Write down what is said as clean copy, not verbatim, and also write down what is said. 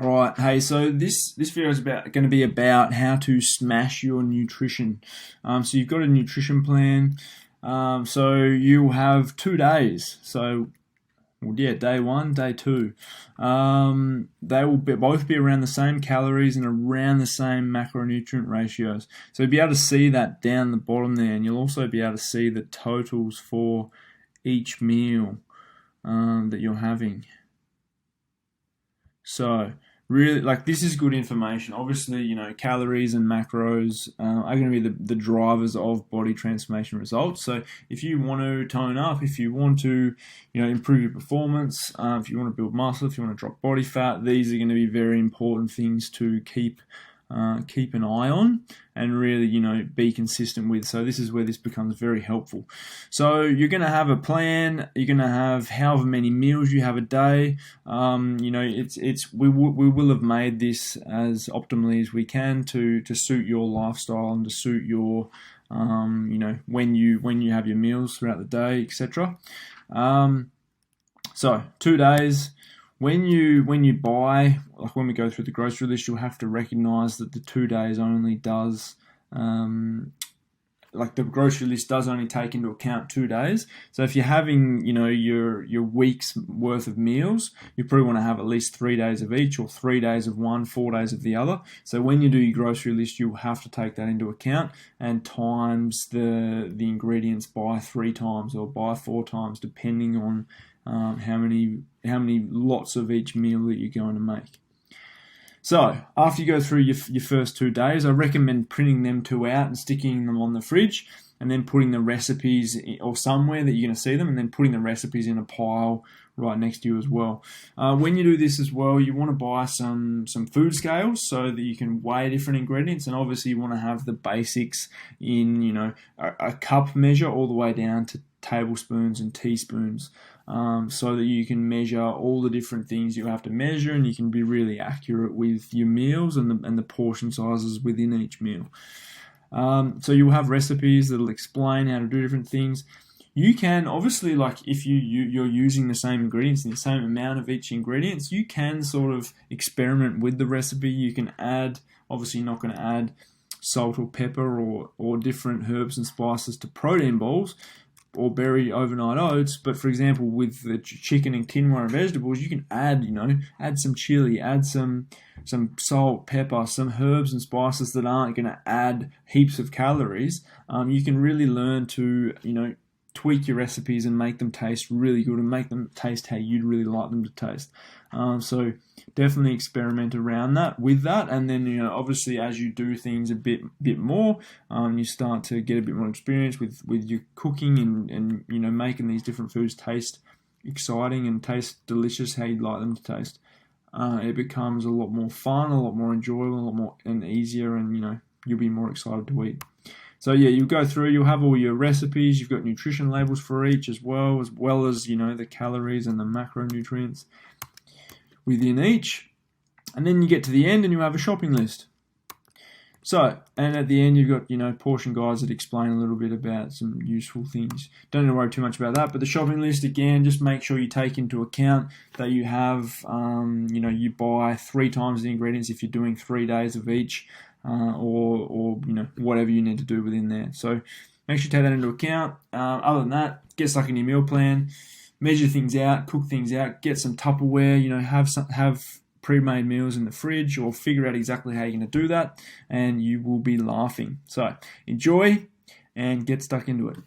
All right, hey, so this video is going to be about how to smash your nutrition. So you've got a nutrition plan. So you'll have 2 days. So, well, yeah, day one, day two. They will both be around the same calories and around the same macronutrient ratios. So you'll be able to see that down the bottom there, and you'll also be able to see the totals for each meal that you're having. So really, like, this is good information. Obviously, calories and macros are going to be the drivers of body transformation results. So if you want to tone up, if you want to, improve your performance, if you want to build muscle, if you want to drop body fat, these are going to be very important things to keep an eye on and really, be consistent with. So this is where this becomes very helpful. So you're going to have a plan. You're going to have however many meals you have a day. We will have made this as optimally as we can to suit your lifestyle and to suit your, when you have your meals throughout the day, etc. So 2 days. When you buy, like when we go through the grocery list, you'll have to recognize that the 2 days only does, like the grocery list does only take into account 2 days. So if you're having, your week's worth of meals, you probably want to have at least 3 days of each, or 3 days of one, 4 days of the other. So when you do your grocery list, you'll have to take that into account and times the ingredients by 3 times or by 4 times, depending on how many lots of each meal that you're going to make. So after you go through your first 2 days, I recommend printing them 2 out and sticking them on the fridge, and then putting the recipes or somewhere that you're going to see them, and then putting the recipes in a pile right next to you as well. When you do this as well, you want to buy some food scales so that you can weigh different ingredients, and obviously you want to have the basics in a cup measure all the way down to tablespoons and teaspoons, so that you can measure all the different things you have to measure, and you can be really accurate with your meals and the portion sizes within each meal. So you'll have recipes that'll explain how to do different things. You can obviously, like, if you're using the same ingredients and the same amount of each ingredients, you can sort of experiment with the recipe. You can add, obviously you're not going to add salt or pepper or different herbs and spices to protein balls or berry overnight oats, but for example, with the chicken and quinoa and vegetables, you can add some chili, add some salt, pepper, some herbs and spices that aren't going to add heaps of calories. You can really learn to tweak your recipes and make them taste really good and make them taste how you'd really like them to taste. So definitely experiment around with that, and then obviously as you do things a bit more, you start to get a bit more experience with your cooking and making these different foods taste exciting and taste delicious how you'd like them to taste. It becomes a lot more fun, a lot more enjoyable, a lot more and easier, and you'll be more excited to eat. So yeah, you'll go through, you'll have all your recipes, you've got nutrition labels for each as well as the calories and the macronutrients within each. And then you get to the end and you have a shopping list. So, and at the end you've got, portion guides that explain a little bit about some useful things. Don't need to worry too much about that, but the shopping list, again, just make sure you take into account that you have, you buy 3 times the ingredients if you're doing 3 days of each, or whatever you need to do within there. So make sure you take that into account. Other than that, get stuck in your meal plan, measure things out, cook things out, get some Tupperware, have pre-made meals in the fridge, or figure out exactly how you're going to do that, and you will be laughing. So enjoy and get stuck into it.